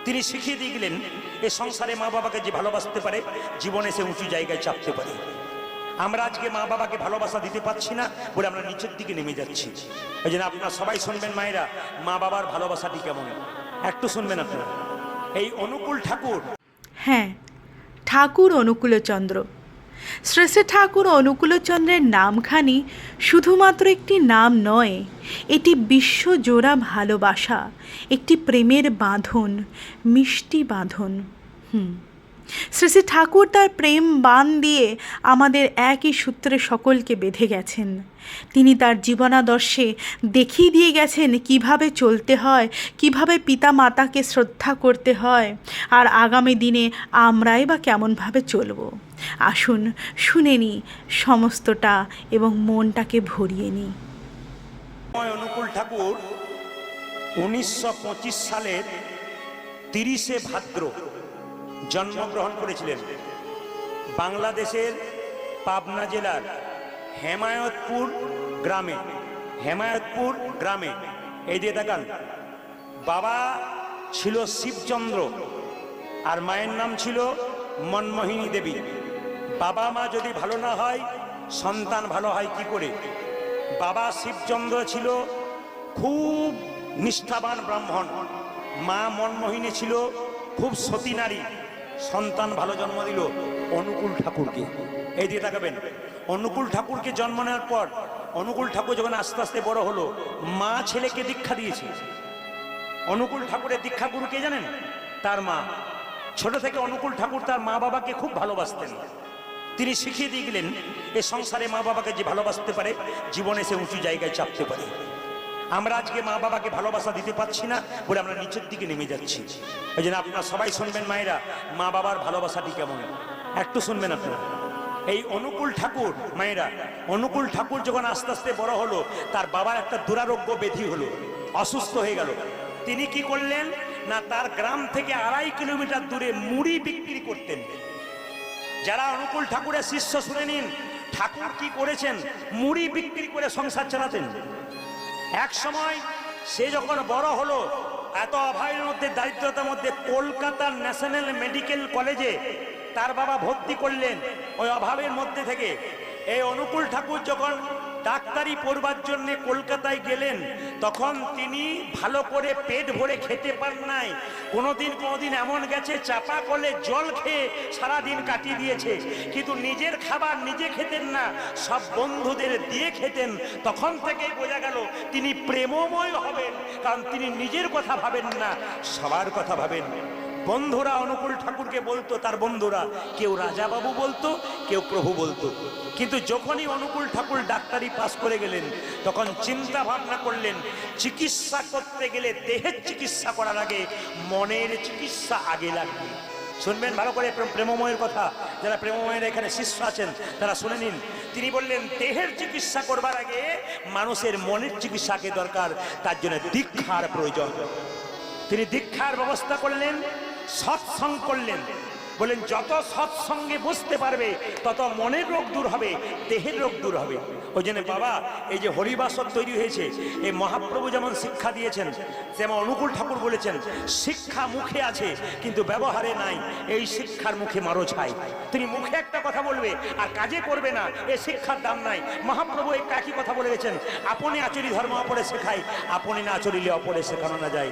তিনি শিখিয়ে দিয়ে গেলেন এ সংসারে মা বাবাকে যে ভালোবাসতে পারে জীবনে সে উঁচু জায়গায় চাপতে পারে। আমরা আজকে মা বাবাকে ভালোবাসা দিতে পারছি না বলে আমরা নিচের দিকে নেমে যাচ্ছি। এই জন্য আপনারা সবাই শুনবেন মায়েরা, মা বাবার ভালোবাসাটি কেমন একটু শুনবেন আপনারা। এই অনুকূল ঠাকুর, হ্যাঁ, ঠাকুর অনুকূলচন্দ্র। শ্রী শ্রী ঠাকুর অনুকূলচন্দ্রের নামখানি শুধুমাত্র একটি নাম নয়, এটি বিশ্বজোড়া ভালোবাসা, একটি প্রেমের বাঁধন, মিষ্টি বাঁধন। শ্রী শ্রী ঠাকুর তার প্রেম বাণ দিয়ে আমাদের একই সূত্রে সকলকে বেঁধে গেছেন। তিনি তার জীবনাদর্শে দেখিয়ে দিয়ে গেছেন কিভাবে চলতে হয়, কিভাবে পিতা মাতাকে শ্রদ্ধা করতে হয়, আর আগামী দিনে আমরাই বা কেমনভাবে চলব। আসুন শুনে নিই সমস্তটা এবং মনটাকে ভরিয়ে নিই। অনুকূল ঠাকুর 1925 সালের 30শে ভাদ্র জন্মগ্রহণ করেছিলেন বাংলাদেশের পাবনা জেলার হেমায়তপুর গ্রামে। এই দিয়ে দেখান, বাবা ছিল শিবচন্দ্র আর মায়ের নাম ছিল মনমোহিনী দেবী। বাবা মা যদি ভালো না হয় সন্তান ভালো হয় কি করে? বাবা শিবচন্দ্র ছিল খুব নিষ্ঠাবান ব্রাহ্মণ, মা মনমোহিনী ছিল খুব সতী নারী। সন্তান ভালো জন্ম দিল অনুকূল ঠাকুরকে। এই দিয়ে তাকাবেন, অনুকূল ঠাকুরকে জন্ম নেওয়ার পর অনুকূল ঠাকুর যখন আস্তে আস্তে বড় হলো, মা ছেলেকে দীক্ষা দিয়েছে। অনুকূল ঠাকুরের দীক্ষা গুরু কে জানেন? তার মা। ছোট থেকে অনুকূল ঠাকুর তার মা বাবাকে খুব ভালোবাসতেন। তিনি শিখিয়ে দিয়ে গেলেন এ সংসারে মা বাবাকে যে ভালোবাসতে পারে জীবনে সে উঁচু জায়গায় চাপতে পারে। আমরা আজকে মা বাবাকে ভালোবাসা দিতে পারছি না বলে আমরা নিচের দিকে নেমে যাচ্ছি। এই জন্য আপনারা সবাই শুনবেন মায়েরা, মা বাবার ভালোবাসাটি কেমন একটু শুনবেন আপনারা। এই অনুকূল ঠাকুর মায়েরা, অনুকূল ঠাকুর যখন আস্তে আস্তে বড় হলো, তার বাবার একটা দুরারোগ্য ব্যাধি হলো, অসুস্থ হয়ে গেল। তিনি কি করলেন না, তার গ্রাম থেকে 2.5 কিলোমিটার দূরে মুড়ি বিক্রি করতেন। যারা অনুকূল ঠাকুরের শিষ্য শুনে নিন, ঠাকুর কি করেছেন, মুড়ি বিক্রি করে সংসার চালাতেন। এক সময় সে যখন বড় হলো, এত অভাবের মধ্যে, দারিদ্রতার মধ্যে, কলকাতার ন্যাশনাল মেডিকেল কলেজে তার বাবা ভর্তি করলেন। ওই অভাবের মধ্যে থেকে এই অনুকূল ঠাকুর যখন ডাক্তারি পড়বার জন্য কলকাতায় গেলেন, তখন তিনি ভালো করে পেট ভরে খেতে পান নাই। কোনোদিন এমন গেছে চাপা কলে জল খেয়ে সারাদিন কাটিয়ে দিয়েছে, কিন্তু নিজের খাবার নিজে খেতেন না, সব বন্ধুদের দিয়ে খেতেন। তখন থেকেই বোঝা গেল তিনি প্রেমময় হবেন, কারণ তিনি নিজের কথা ভাবেন না, সবার কথা ভাবেন। বন্ধুরা অনুকূল ঠাকুরকে বলতো, তার বন্ধুরা কেউ রাজা বাবু বলতো, কেউ প্রভু বলতো। কিন্তু যখনই অনুকূল ঠাকুর ডাক্তারি পাস করে গেলেন, তখন চিন্তা ভাবনা করলেন চিকিৎসা করতে গেলে দেহের চিকিৎসা করার আগে মনের চিকিৎসা আগে লাগবে। শুনবেন ভালো করে প্রেমময়ের কথা, যারা প্রেমময়ের এখানে শিষ্য আছেন তারা শুনে নিন। তিনি বললেন দেহের চিকিৎসা করবার আগে মানুষের মনের চিকিৎসা আগে দরকার, তার জন্য দীক্ষার প্রয়োজন। তিনি দীক্ষার ব্যবস্থা করলেন, সৎসঙ্গ করলেন। বলেন যত সৎসঙ্গে বসতে পারবে তত মনের রোগ দূর হবে, দেহের রোগ দূর হবে। ওই জন্য বাবা এই যে হরিবাসর তৈরি হয়েছে, এই মহাপ্রভু যেমন শিক্ষা দিয়েছেন, যেমন অনুকূল ঠাকুর বলেছেন শিক্ষা মুখে আছে কিন্তু ব্যবহারে নাই, এই শিক্ষার মুখে মারো ছাই। তিনি মুখে একটা কথা বলবে আর কাজে করবে না, এই শিক্ষার দাম নাই। মহাপ্রভু এই একই কথা বলে গেছেন, আপনি আচরি ধর্ম অপরে শেখাই, আপনি না আচরিলে অপরে শেখানো না যায়।